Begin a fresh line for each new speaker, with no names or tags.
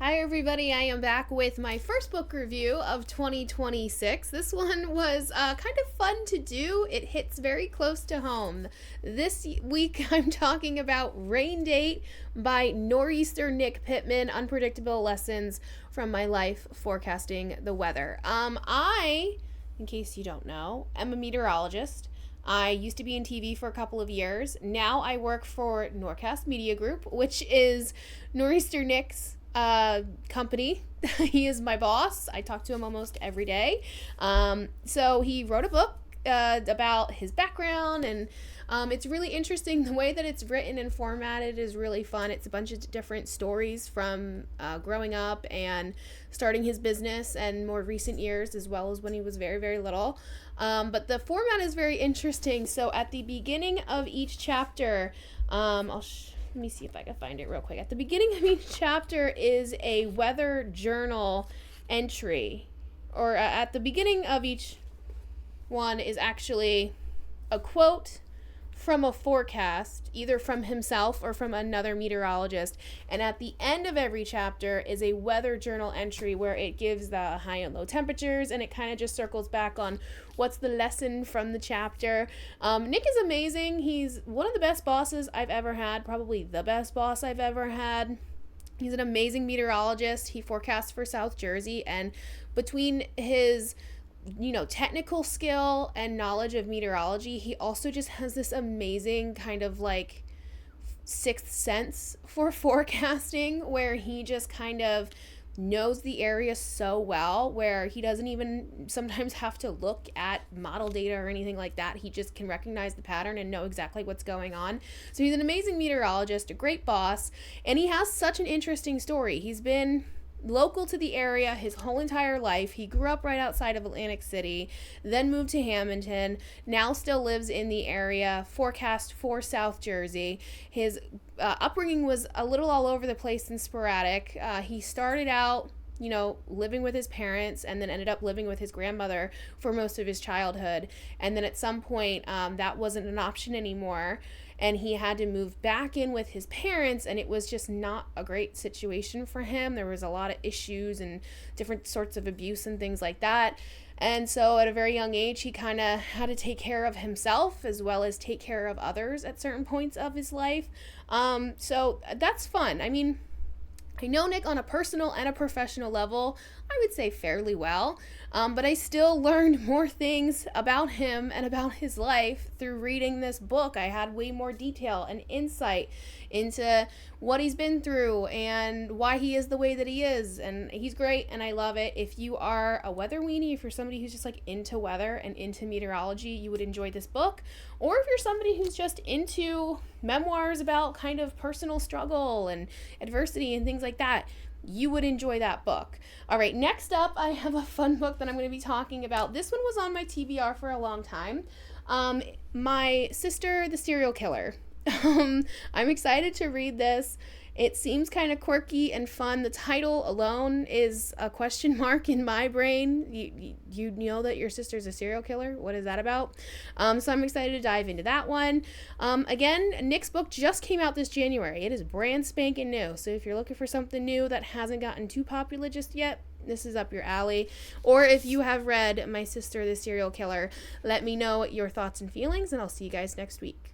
Hi everybody, I am back with my first book review of 2026. This one was kind of fun to do. It hits very close to home. This week I'm talking about Rain Date by Nor'easter Nick Pittman, Unpredictable Lessons from My Life Forecasting the Weather. In case you don't know, am a meteorologist. I used to be in TV for a couple of years. Now I work for Norcast Media Group, which is Nor'easter Nick's company. He is my boss. I talk to him almost every day. So he wrote a book about his background, and it's really interesting. The way that it's written and formatted is really fun. It's a bunch of different stories from growing up and starting his business and more recent years, as well as when he was very, very little. But the format is very interesting. So at the beginning of each chapter, let me see if I can find it real quick. At the beginning of each chapter is a weather journal entry, or at the beginning of each one is actually a quote from a forecast, either from himself or from another meteorologist. And at the end of every chapter is a weather journal entry where it gives the high and low temperatures, and it kind of just circles back on what's the lesson from the chapter. Nick is amazing. He's one of the best bosses I've ever had, probably the best boss I've ever had. He's an amazing meteorologist. He forecasts for South Jersey, and between his technical skill and knowledge of meteorology, he also just has this amazing kind of like sixth sense for forecasting, where he just kind of knows the area so well, where he doesn't even sometimes have to look at model data or anything like that. He just can recognize the pattern and know exactly what's going on. So he's an amazing meteorologist, a great boss, and he has such an interesting story. He's been local to the area his whole entire life. He grew up right outside of Atlantic City, then moved to Hamilton, now still lives in the area, forecast for South Jersey. His upbringing was a little all over the place and sporadic. He started out living with his parents, and then ended up living with his grandmother for most of his childhood. And then at some point, that wasn't an option anymore, and he had to move back in with his parents, and it was just not a great situation for him. There was a lot of issues and different sorts of abuse and things like that. And so at a very young age, he kind of had to take care of himself as well as take care of others at certain points of his life. So that's fun. I mean, I know Nick on a personal and a professional level, I would say fairly well, but I still learned more things about him and about his life through reading this book. I had way more detail and insight into what he's been through and why he is the way that he is, and he's great and I love it. If you are a weather weenie, if you're somebody who's just like into weather and into meteorology, you would enjoy this book. Or if you're somebody who's just into memoirs about kind of personal struggle and adversity and things like that, you would enjoy that book. All right, next up, I have a fun book that I'm going to be talking about. This one was on my TBR for a long time. My Sister, the Serial Killer. I'm excited to read this. It seems kind of quirky and fun. The title alone is a question mark in my brain. You know that your sister's a serial killer? What is that about? So I'm excited to dive into that one. Again, Nick's book just came out this January. It is brand spanking new. So if you're looking for something new that hasn't gotten too popular just yet, this is up your alley. Or if you have read My Sister, the Serial Killer, let me know your thoughts and feelings, and I'll see you guys next week.